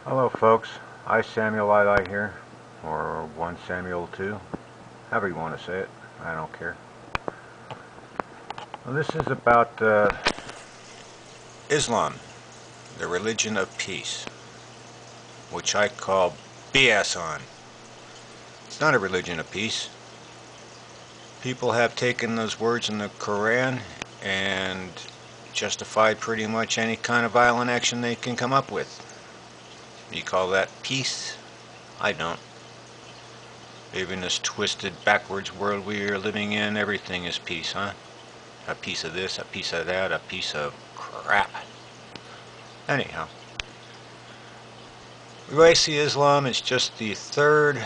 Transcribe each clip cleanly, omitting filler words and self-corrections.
Hello folks, I Samuel Lili here, or 1 Samuel 2, however you want to say it, I don't care. Well, this is about Islam, the religion of peace, which I call BS on. It's not a religion of peace. People have taken those words in the Koran and justified pretty much any kind of violent action they can come up with. You call that peace? I don't. Even this twisted backwards world we are living in, everything is peace, huh? A piece of this, a piece of that, a piece of crap. Anyhow, the way I see Islam is just the third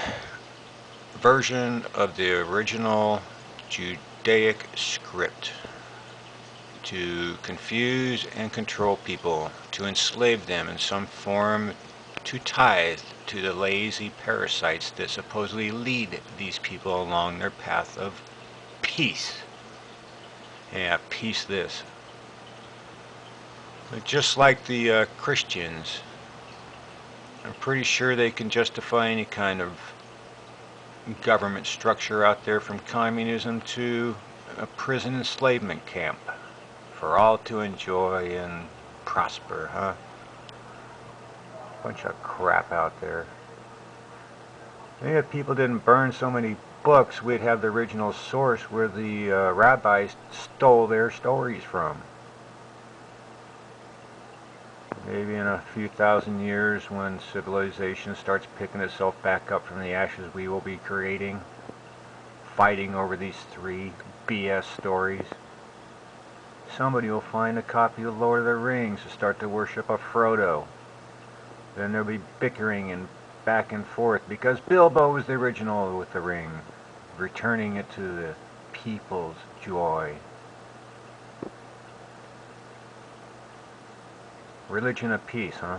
version of the original Judaic script to confuse and control people, to enslave them in some form, to tithe to the lazy parasites that supposedly lead these people along their path of peace. Yeah, peace this. But just like the Christians, I'm pretty sure they can justify any kind of government structure out there, from communism to a prison enslavement camp, for all to enjoy and prosper, huh? Bunch of crap out there. Maybe if people didn't burn so many books, we'd have the original source where the Rabbis stole their stories from. Maybe in a few thousand years, when civilization starts picking itself back up from the ashes, we will be creating, fighting over these 3 BS stories. Somebody will find a copy of Lord of the Rings and start to worship a Frodo. Then there'll be bickering and back and forth because Bilbo was the original with the ring, returning it to the people's joy. Religion of peace, huh?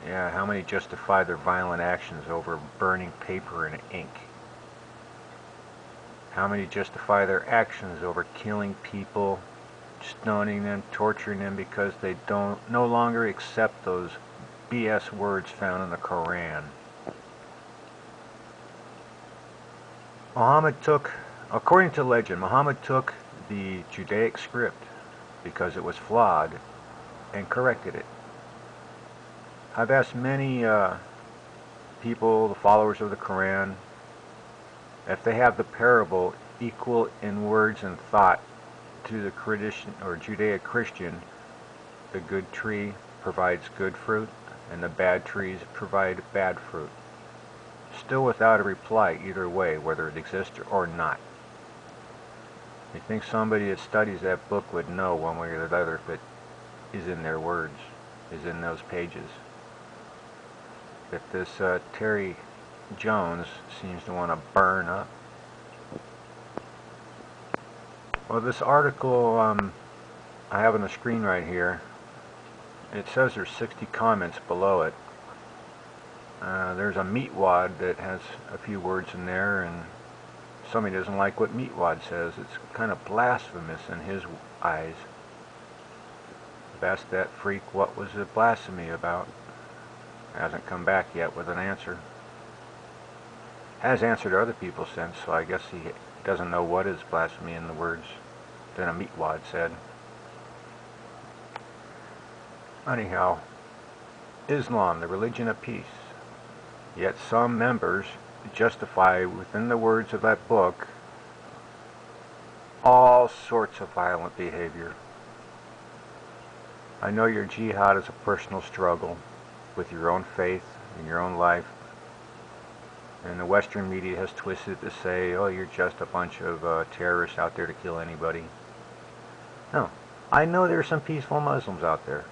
Yeah, how many justify their violent actions over burning paper and ink? How many justify their actions over killing people, stoning them, torturing them because they no longer accept those BS words found in the Koran? According to legend, Muhammad took the Judaic script because it was flawed and corrected it. I've asked many people, the followers of the Koran, if they have the parable equal in words and thought to the Christian or Judaic Christian. The good tree provides good fruit, and the bad trees provide bad fruit. Still without a reply either way, whether it exists or not. You think somebody that studies that book would know one way or the other if it is in their words, is in those pages. If this Terry Jones seems to want to burn up. Well, this article I have on the screen right here, it says there's 60 comments below it. There's a meatwad that has a few words in there, and somebody doesn't like what meatwad says. It's kind of blasphemous in his eyes. I've asked that freak what was the blasphemy about. Hasn't come back yet with an answer. Has answered other people since, so I guess he doesn't know what is blasphemy in the words that a meatwad said. Anyhow, Islam, the religion of peace. Yet some members justify within the words of that book all sorts of violent behavior. I know your jihad is a personal struggle with your own faith and your own life. And the Western media has twisted to say, oh, you're just a bunch of terrorists out there to kill anybody. No, I know there are some peaceful Muslims out there.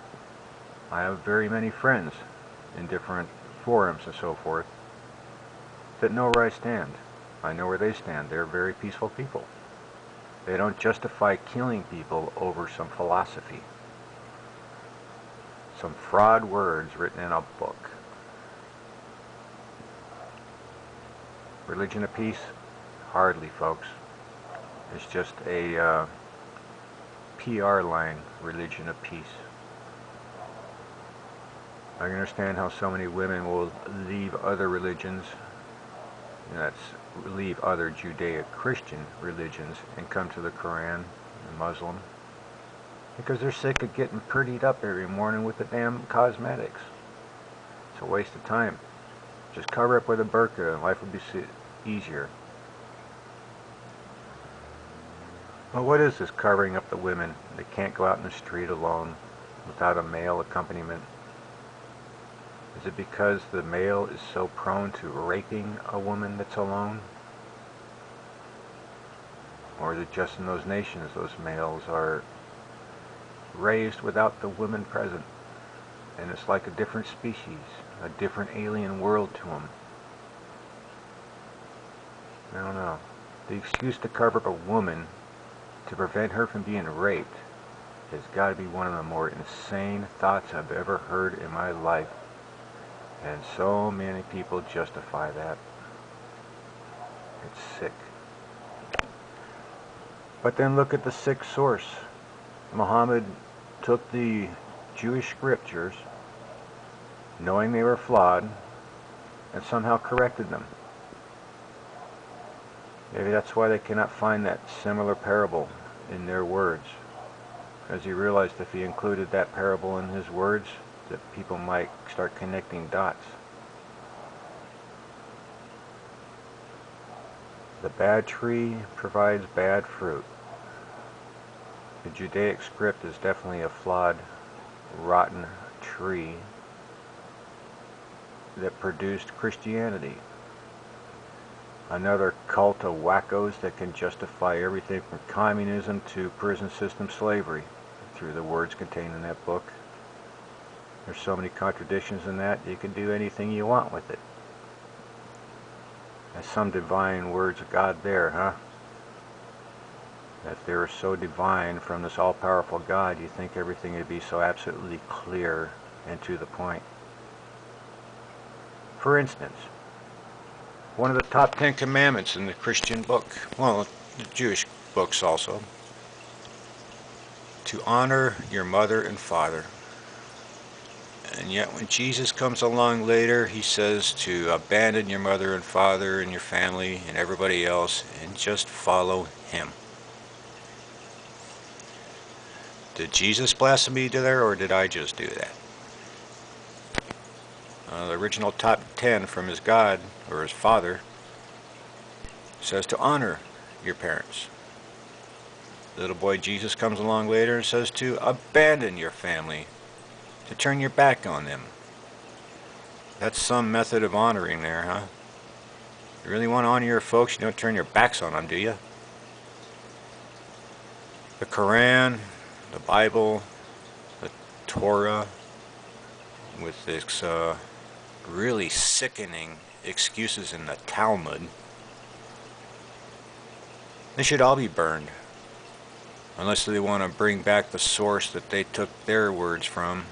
I have very many friends in different forums and so forth that know where I stand. I know where they stand. They're very peaceful people. They don't justify killing people over some philosophy, some fraud words written in a book. Religion of peace? Hardly, folks. It's just a PR line, religion of peace. I can understand how so many women will leave other religions, and that's leave other Judeo-Christian religions, and come to the Koran and Muslim, because they're sick of getting prettied up every morning with the damn cosmetics. It's a waste of time. Just cover up with a burqa and life would be easier. Well, what is this covering up the women? They can't go out in the street alone without a male accompaniment. Is it because the male is so prone to raping a woman that's alone? Or is it just in those nations those males are raised without the woman present? And it's like a different species, a different alien world to them. I don't know. The excuse to cover up a woman to prevent her from being raped has got to be one of the more insane thoughts I've ever heard in my life. And so many people justify that. It's sick. But then look at the sick source. Muhammad took the Jewish scriptures, knowing they were flawed, and somehow corrected them. Maybe that's why they cannot find that similar parable in their words, because he realized if he included that parable in his words, that people might start connecting dots. The bad tree provides bad fruit. The Judaic script is definitely a flawed, rotten tree that produced Christianity. Another cult of wackos that can justify everything from communism to prison system slavery through the words contained in that book. There's so many contradictions in that, you can do anything you want with it. There's some divine words of God there, huh? If they were so divine from this all-powerful God, you think everything would be so absolutely clear and to the point. For instance, one of the top 10 commandments in the Christian book, well, the Jewish books also, to honor your mother and father. And yet when Jesus comes along later, he says to abandon your mother and father and your family and everybody else and just follow him. Did Jesus blaspheme there, or did I just do that? The original top 10 from his God, or his father, says to honor your parents. Little boy Jesus comes along later and says to abandon your family, to turn your back on them. That's some method of honoring there, huh? You really want to honor your folks, you don't turn your backs on them, do you? The Koran, the Bible, the Torah, with its really sickening excuses in the Talmud, they should all be burned. Unless they want to bring back the source that they took their words from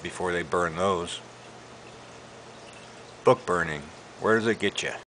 before they burn those. Book burning, where does it get you?